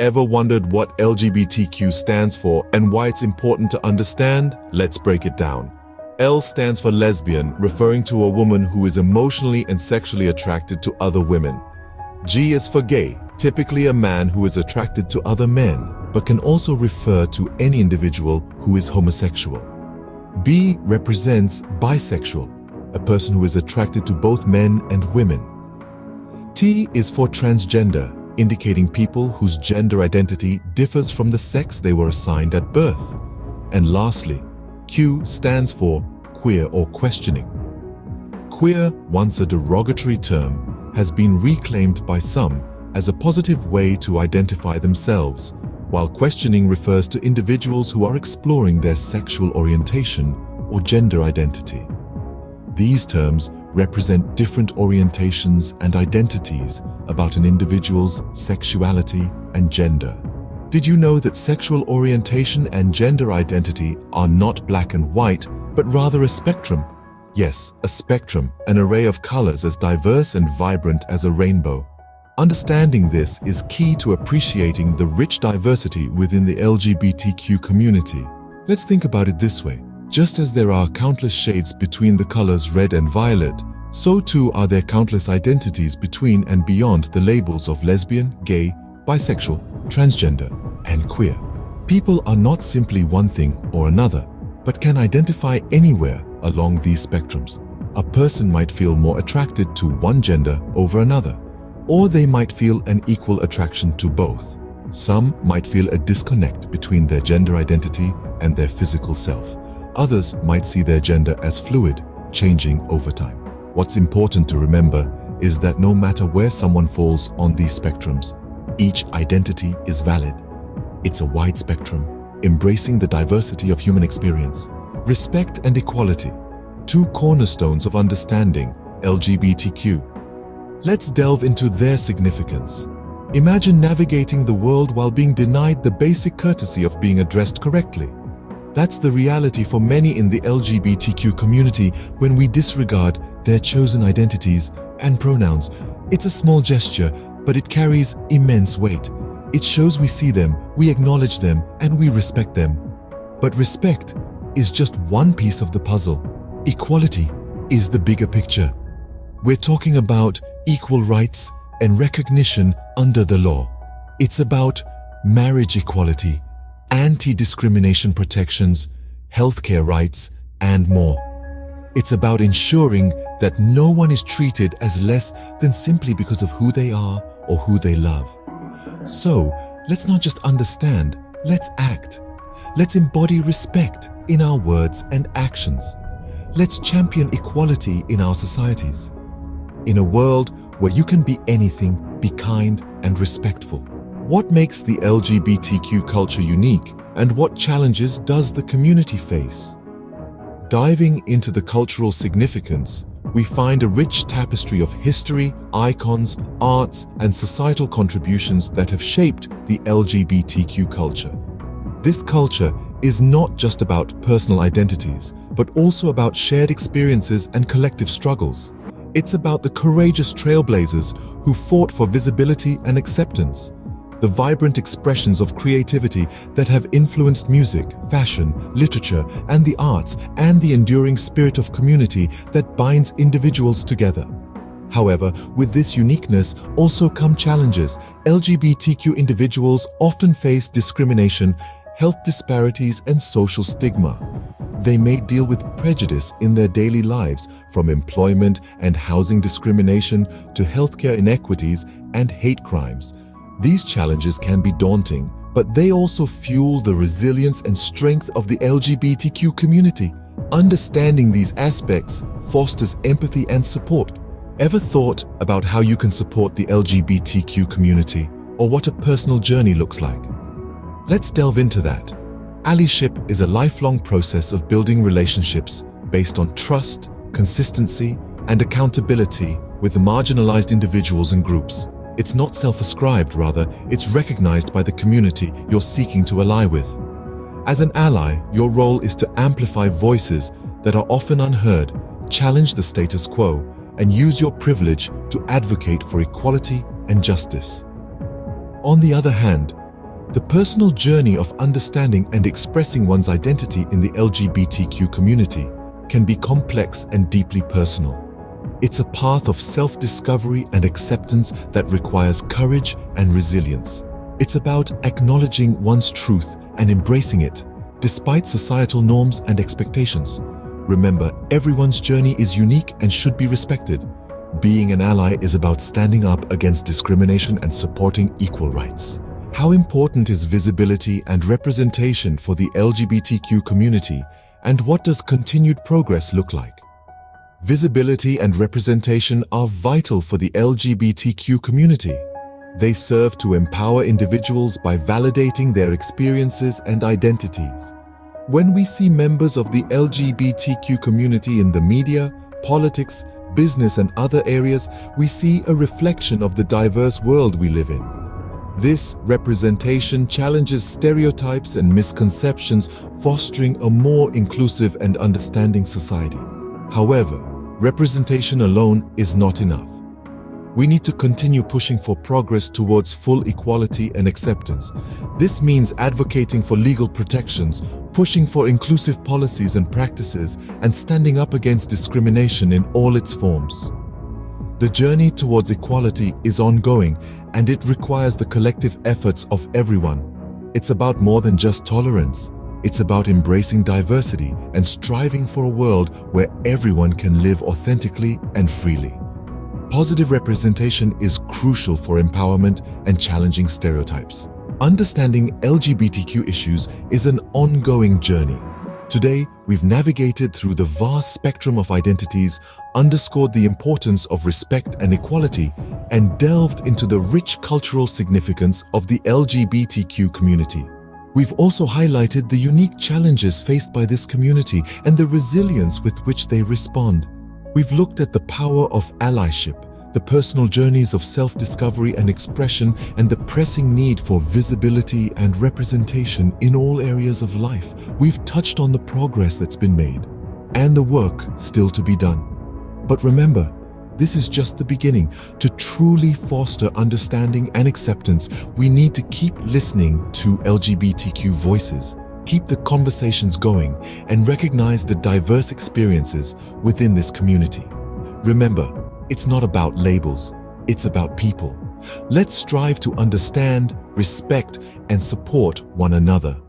Ever wondered what LGBTQ stands for and why it's important to understand? Let's break it down. L stands for lesbian, referring to a woman who is emotionally and sexually attracted to other women. G is for gay, typically a man who is attracted to other men, but can also refer to any individual who is homosexual. B represents bisexual, a person who is attracted to both men and women. T is for transgender, indicating people whose gender identity differs from the sex they were assigned at birth. And lastly, Q stands for queer or questioning. Queer, once a derogatory term, has been reclaimed by some as a positive way to identify themselves, while questioning refers to individuals who are exploring their sexual orientation or gender identity. These terms represent different orientations and identities about an individual's sexuality and gender. Did you know that sexual orientation and gender identity are not black and white, but rather a spectrum? Yes, a spectrum, an array of colors as diverse and vibrant as a rainbow. Understanding this is key to appreciating the rich diversity within the LGBTQ community. Let's think about it this way. Just as there are countless shades between the colors red and violet, so too are there countless identities between and beyond the labels of lesbian, gay, bisexual, transgender, and queer. People are not simply one thing or another, but can identify anywhere along these spectrums. A person might feel more attracted to one gender over another, or they might feel an equal attraction to both. Some might feel a disconnect between their gender identity and their physical self. Others might see their gender as fluid, changing over time. What's important to remember is that no matter where someone falls on these spectrums, each identity is valid. It's a wide spectrum, embracing the diversity of human experience. Respect and equality, two cornerstones of understanding LGBTQ. Let's delve into their significance. Imagine navigating the world while being denied the basic courtesy of being addressed correctly. That's the reality for many in the LGBTQ community when we disregard their chosen identities and pronouns. It's a small gesture, but it carries immense weight. It shows we see them, we acknowledge them, and we respect them. But respect is just one piece of the puzzle. Equality is the bigger picture. We're talking about equal rights and recognition under the law. It's about marriage equality, anti-discrimination protections, healthcare rights, and more. It's about ensuring that no one is treated as less than simply because of who they are or who they love. So, let's not just understand, let's act. Let's embody respect in our words and actions. Let's champion equality in our societies. In a world where you can be anything, be kind and respectful. What makes the LGBTQ culture unique, and what challenges does the community face? Diving into the cultural significance, we find a rich tapestry of history, icons, arts, and societal contributions that have shaped the LGBTQ culture. This culture is not just about personal identities, but also about shared experiences and collective struggles. It's about the courageous trailblazers who fought for visibility and acceptance, the vibrant expressions of creativity that have influenced music, fashion, literature, and the arts, and the enduring spirit of community that binds individuals together. However, with this uniqueness also come challenges. LGBTQ individuals often face discrimination, health disparities, and social stigma. They may deal with prejudice in their daily lives, from employment and housing discrimination to healthcare inequities and hate crimes. These challenges can be daunting, but they also fuel the resilience and strength of the LGBTQ community. Understanding these aspects fosters empathy and support. Ever thought about how you can support the LGBTQ community, or what a personal journey looks like? Let's delve into that. Allyship is a lifelong process of building relationships based on trust, consistency, and accountability with marginalized individuals and groups. It's not self-ascribed, rather, it's recognized by the community you're seeking to ally with. As an ally, your role is to amplify voices that are often unheard, challenge the status quo, and use your privilege to advocate for equality and justice. On the other hand, The personal journey of understanding and expressing one's identity in the LGBTQ community can be complex and deeply personal. It's a path of self-discovery and acceptance that requires courage and resilience. It's about acknowledging one's truth and embracing it, despite societal norms and expectations. Remember, everyone's journey is unique and should be respected. Being an ally is about standing up against discrimination and supporting equal rights. How important is visibility and representation for the LGBTQ community, and what does continued progress look like? Visibility and representation are vital for the LGBTQ community. They serve to empower individuals by validating their experiences and identities. When we see members of the LGBTQ community in the media, politics, business, and other areas, we see a reflection of the diverse world we live in. This representation challenges stereotypes and misconceptions, fostering a more inclusive and understanding society. However, representation alone is not enough. We need to continue pushing for progress towards full equality and acceptance. This means advocating for legal protections, pushing for inclusive policies and practices, and standing up against discrimination in all its forms. The journey towards equality is ongoing, and it requires the collective efforts of everyone. It's about more than just tolerance. It's about embracing diversity and striving for a world where everyone can live authentically and freely. Positive representation is crucial for empowerment and challenging stereotypes. Understanding LGBTQ issues is an ongoing journey. Today, we've navigated through the vast spectrum of identities, underscored the importance of respect and equality, and delved into the rich cultural significance of the LGBTQ community. We've also highlighted the unique challenges faced by this community and the resilience with which they respond. We've looked at the power of allyship, the personal journeys of self-discovery and expression, and the pressing need for visibility and representation in all areas of life. We've touched on the progress that's been made and the work still to be done. But remember, this is just the beginning. To truly foster understanding and acceptance, we need to keep listening to LGBTQ voices, keep the conversations going, and recognize the diverse experiences within this community. Remember, it's not about labels, it's about people. Let's strive to understand, respect, and support one another.